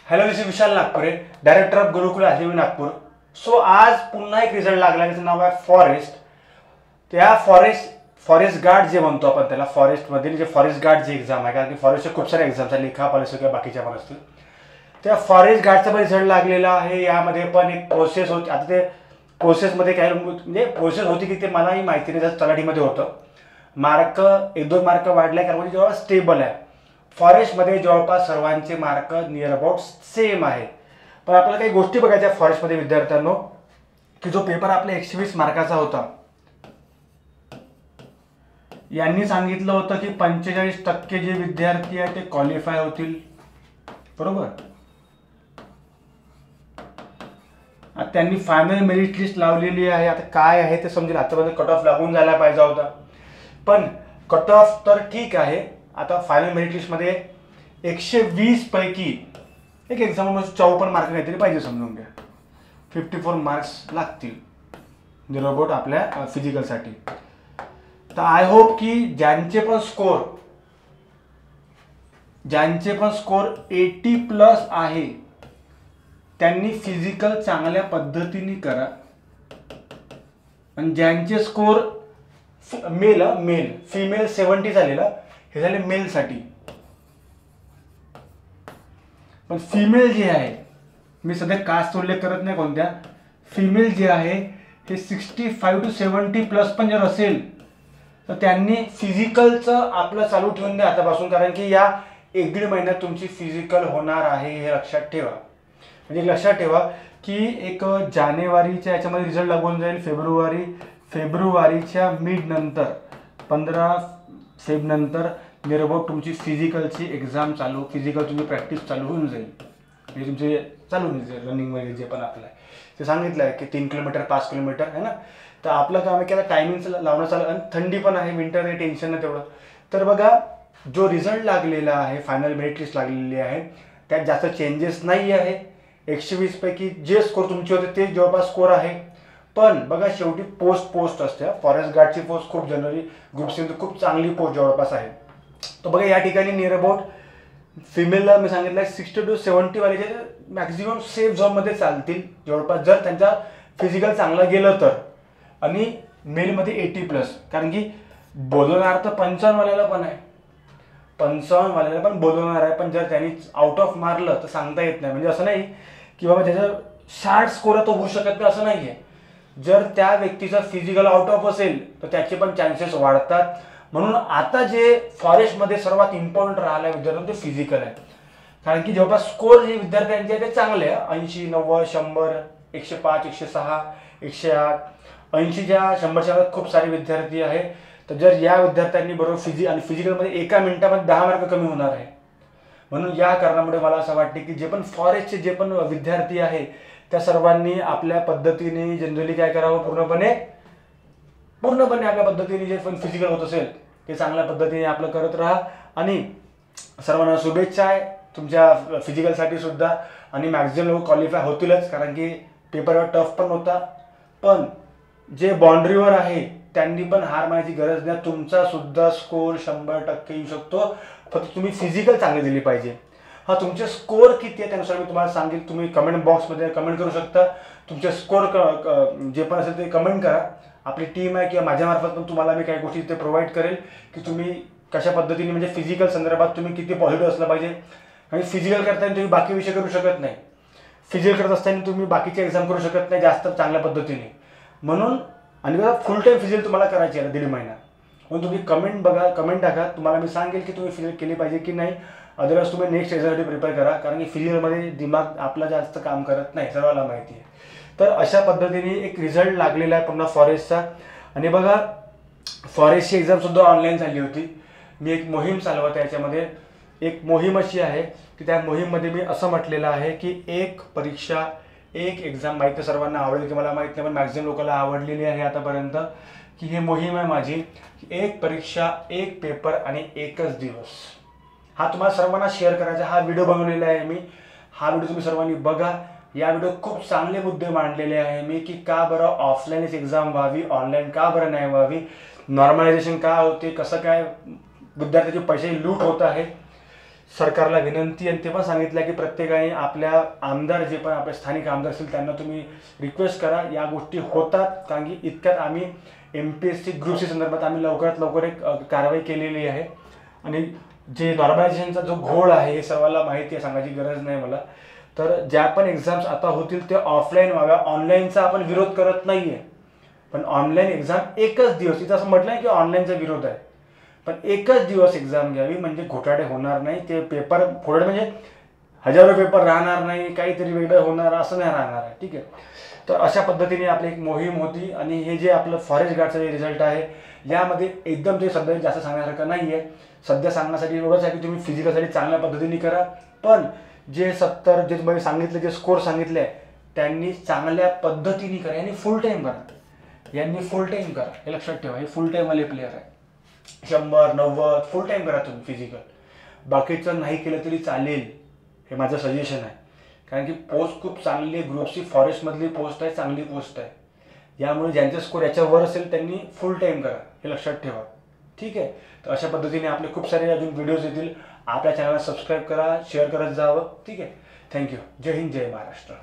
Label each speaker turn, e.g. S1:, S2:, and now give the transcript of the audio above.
S1: Hello, this is Vishal Nagpure, director of Gurukul academy Nagpur. So आज पुन्हा एक रिझल्ट लागला, त्याचं नाव आहे फॉरेस्ट. त्या फॉरेस्ट गार्ड जे म्हणतो आपण त्याला, फॉरेस्टमधील जे फॉरेस्ट गार्ड जी एक्झाम आहे, कारण की फॉरेस्टचे खूप सारे एक्झाम्स आहेत, लेखापाल किंवा बाकीच्या पण असतील. त्या फॉरेस्ट गार्डचा पण रिझल्ट लागलेला आहे. यामध्ये पण एक प्रोसेस होती. आता ते प्रोसेसमध्ये काय म्हणजे प्रोसेस होती की ते मलाही माहिती नाही, जसं तलाठीमध्ये होतं. मार्क 1-2 मार्क वाढले, कारण म्हणजे जेव्हा स्टेबल आहे. फॉरेस्टमध्ये जवळपास सर्वांचे मार्क नियर अबाउट सेम आहे. पण आपल्याला काही गोष्टी बघायच्या फॉरेस्टमध्ये विद्यार्थ्यांनो, की जो पेपर आपला 120 मार्काचा होता, यांनी सांगितलं होतं की 45% जे विद्यार्थी आहेत ते क्वालिफाय होतील, बरोबर. आता त्यांनी फायनल मेरिट लिस्ट लावलेली आहे. आता काय आहे ते समजेल. आतापर्यंत कट ऑफ लागून जायला पाहिजे होता, पण कट ऑफ तर ठीक आहे. आता फायनल मेरिट लिस्टमध्ये 120 पैकी एक एक्झाम 54 मार्क काहीतरी पाहिजे, समजून घ्या. 54 मार्क्स लागतील निरोबोट आपल्या फिजिकलसाठी. तर आय होप की ज्यांचे पण स्कोर 80+ आहे त्यांनी फिजिकल चांगल्या पद्धतीने करा. आणि ज्यांचे स्कोर फिमेल 70 झालेला, हे झाले मेलसाठी. पण फिमेल जे आहे, मी सध्या कास्ट उल्लेख करत नाही कोणत्या, फिमेल जे आहे हे 65 to 70+ पण जर असेल तर त्यांनी फिजिकलचं आपलं चालू ठेवून द्या आतापासून, कारण की या 1-1.5 महिन्यात तुमची फिजिकल होणार आहे, हे लक्षात ठेवा. म्हणजे लक्षात ठेवा की एक जानेवारीच्या याच्यामध्ये रिझल्ट लागून जाईल. फेब्रुवारीच्या मिड नंतर 15 फेब नंतर निरबोट तुमची फिजिकलची एक्झाम चालू, फिजिकल तुमची प्रॅक्टिस चालू होऊन जाईल. म्हणजे तुमचे चालू होऊन जाईल रनिंग वगैरे जे पण आपलं आहे ते सांगितलं आहे की 3 किलोमीटर 5 किलोमीटर आहे ना. तर आपलं काम आहे की आता टायमिंगचं लावणं चालू, आणि थंडी पण आहे, विंटर आहे, टेन्शन नाही तेवढं. तर बघा, जो रिझल्ट लागलेला आहे, फायनल मेरिट लिस्ट लागलेली आहे, त्यात जास्त चेंजेस नाही आहे. 120 पैकी जे स्कोर तुमचे होते ते जवळपास स्कोर आहे. पण बघा, शेवटी पोस्ट असते. फॉरेस्ट गार्डची पोस्ट खूप जनरली ग्रुप सी खूप चांगली पोस्ट जवळपास आहे. तर बघा, या ठिकाणी नियर अबाउट फिमेलला मी सांगितलं 60 to 70 वाले मॅक्झिमम सेफ झोनमध्ये चालतील जवळपास, जर त्यांचा फिजिकल चांगलं गेलं तर. आणि मेलमध्ये 80+, कारण की बोलवणार तर 55 वाल्याला पण आहे, 55 वाल्याला पण बोलवणार आहे. पण जर त्यांनी आउट ऑफ मारलं तर सांगता येत नाही. म्हणजे असं नाही की बाबा ज्याचा 60 स्कोर तो होऊ शकत नाही, असं नाही आहे. जर त्या व्यक्तीचा फिजिकल आउट ऑफ असेल तर त्याचे पण चान्सेस वाढतात. म्हणून आता जे फॉरेस्टमध्ये सर्वात इम्पॉर्टंट राहिलं आहे विद्यार्थ्यांना ते फिजिकल आहे, कारण की जवळपास स्कोर जे विद्यार्थ्यांचे आहे ते चांगले आहे. 80, 90, 100, 105, 106, 108, 80च्या 100च्या खूप सारे विद्यार्थी आहे. तर जर या विद्यार्थ्यांनी बरोबर आणि फिजिकलमध्ये 1 मिनिटामध्ये 10 मार्क कमी होणार आहे. म्हणून या कारणामुळे मला असं वाटते की जे पण फॉरेस्टचे जे पण विद्यार्थी आहे त्या सर्वांनी आपल्या पद्धतीने जनरली काय करावं, पूर्णपणे आपल्या पद्धतीने जे पण फिजिकल होत असेल ते चांगल्या पद्धतीने आपलं करत राहा. आणि सर्वांना शुभेच्छा आहे तुमच्या फिजिकलसाठी सुद्धा. आणि मॅक्झिमम लोक क्वालिफाय होतीलच, कारण की पेपर टफ पण होता. पण जे बाउंड्रीवर आहे त्यांनी पण हार मानायची गरज नाही. तुमचा सुद्धा स्कोर 100% येऊ शकतो, फक्त तुम्ही फिजिकल चांगली दिली पाहिजे. हा, तुमचे स्कोर किती आहे त्यानुसार मी तुम्हाला सांगेल. तुम्ही कमेंट बॉक्समध्ये कमेंट करू शकता. तुमचे स्कोर जे पण असेल ते कमेंट करा. आपली टीम आहे किंवा माझ्यामार्फत पण तुम्हाला मी काही गोष्टी ते प्रोव्हाइड करेल की तुम्ही कशा पद्धतीने, म्हणजे फिजिकल संदर्भात तुम्ही किती पॉझिटिव्ह असलं पाहिजे. आणि फिजिकल करताना तुम्ही बाकी विषय करू शकत नाही, फिजिकल करत असताना तुम्ही बाकीचे एक्झाम करू शकत नाही जास्त चांगल्या पद्धतीने. म्हणून आणि बघा, फुल टाईम फिजिकल तुम्हाला करायची आहे 1.5 महिना. म्हणून तुम्ही कमेंट टाका, तुम्हाला मी सांगेल की तुम्ही फिजिकल केली पाहिजे की नाही. अदरवाईज तुम्ही नेक्स्ट एक्झामसाठी प्रिपेअर करा, कारण की फिजिकलमध्ये दिमाग आपला जास्त काम करत नाही, सर्वांना माहिती आहे. तर अशा पद्धतीने एक रिझल्ट लागलेला आहे पुन्हा फॉरेस्टचा. आणि बघा, फॉरेस्टची एक्झामसुद्धा ऑनलाईन झाली होती. मी एक मोहीम चालवत आहे. याच्यामध्ये एक मोहीम अशी आहे की त्या मोहीममध्ये मी असं म्हटलेलं आहे की एक परीक्षा एक एक्झाम. माहिती सर्वांना आवडेल की मला माहीत नाही, पण मॅक्झिमम लोकांना आवडलेली आहे आतापर्यंत की ही मोहीम आहे माझी, एक परीक्षा एक पेपर आणि एकच दिवस. हा तुम्हाला सर्वांना शेअर करायचा हा व्हिडिओ बनवलेला आहे मी. हा व्हिडिओ तुम्ही सर्वांनी बघा. या व्हिडिओ खूप चांगले मुद्दे मांडलेले आहे मी की का बरं ऑफलाईनच एक्झाम व्हावी, ऑनलाईन का बरं नाही व्हावी, नॉर्मलायझेशन का होते, कसं काय विद्यार्थ्याचे पैसे लूट होत आहे, सरकारला विनंती, आणि ते पण सांगितलं की प्रत्येकाने आपल्या आमदार जे पण आपले स्थानिक आमदार असतील त्यांना तुम्ही रिक्वेस्ट करा. या गोष्टी होतात कारण की इतक्यात आम्ही MPSC ग्रुप सी संदर्भात आम्ही लवकरात लवकर एक कारवाई केलेली आहे. आणि जे नॉर्मलायझेशनचा जो घोळ आहे हे सर्वांना माहिती आहे, सांगायची गरज नाही मला. तर ज्या पण एक्झाम्स आता होतील ते ऑफलाईन व्हाव्या. ऑनलाईनचा आपण विरोध करत नाही आहे, पण ऑनलाईन एक्झाम एकच दिवस, इथं असं म्हटलं आहे की ऑनलाईनचा विरोध आहे, पण एकच दिवस एक्झाम घ्यावी म्हणजे घोटाळे होणार नाही. ते पेपर फोडे म्हणजे हजारो पेपर राहणार नाही, काहीतरी वेगळं होणार असं नाही राहणार आहे. ठीक आहे. तर अशा पद्धतीने आपली एक मोहीम होती. आणि हे जे आपलं फॉरेस्ट गार्डचं जे रिझल्ट आहे यामध्ये एकदम ते सध्या जास्त सांगण्यासारखं नाही आहे. सध्या सांगण्यासाठी एवढंच आहे की तुम्ही फिजिकलसाठी चांगल्या पद्धतीने करा, पण जे 70 जे तुम्ही सांगितले, जे स्कोर सांगितले आहे त्यांनी चांगल्या पद्धतीने करा. यांनी फुल टाईम करा, यांनी फुल टाईम करा, हे लक्षात ठेवा. हे फुल टाईमवाले प्लेयर आहे. 100, 90 फुल टाईम करा तुम्ही फिजिकल. बाकीचं नाही केलं तरी चालेल, हे माझं सजेशन आहे. कारण की पोस्ट खूप चांगली आहे, ग्रुप सी फॉरेस्टमधली पोस्ट आहे, चांगली पोस्ट आहे. यामुळे ज्यांचे स्कोर याच्यावर असेल त्यांनी फुल टाईम करा, हे लक्षात ठेवा. ठीक आहे. तर अशा पद्धतीने आपले खूप सारे अजून व्हिडिओज येतील. आपल्या चॅनलला सबस्क्राईब करा, शेअर करत जावं. ठीक आहे. थँक्यू. जय हिंद, जय महाराष्ट्र.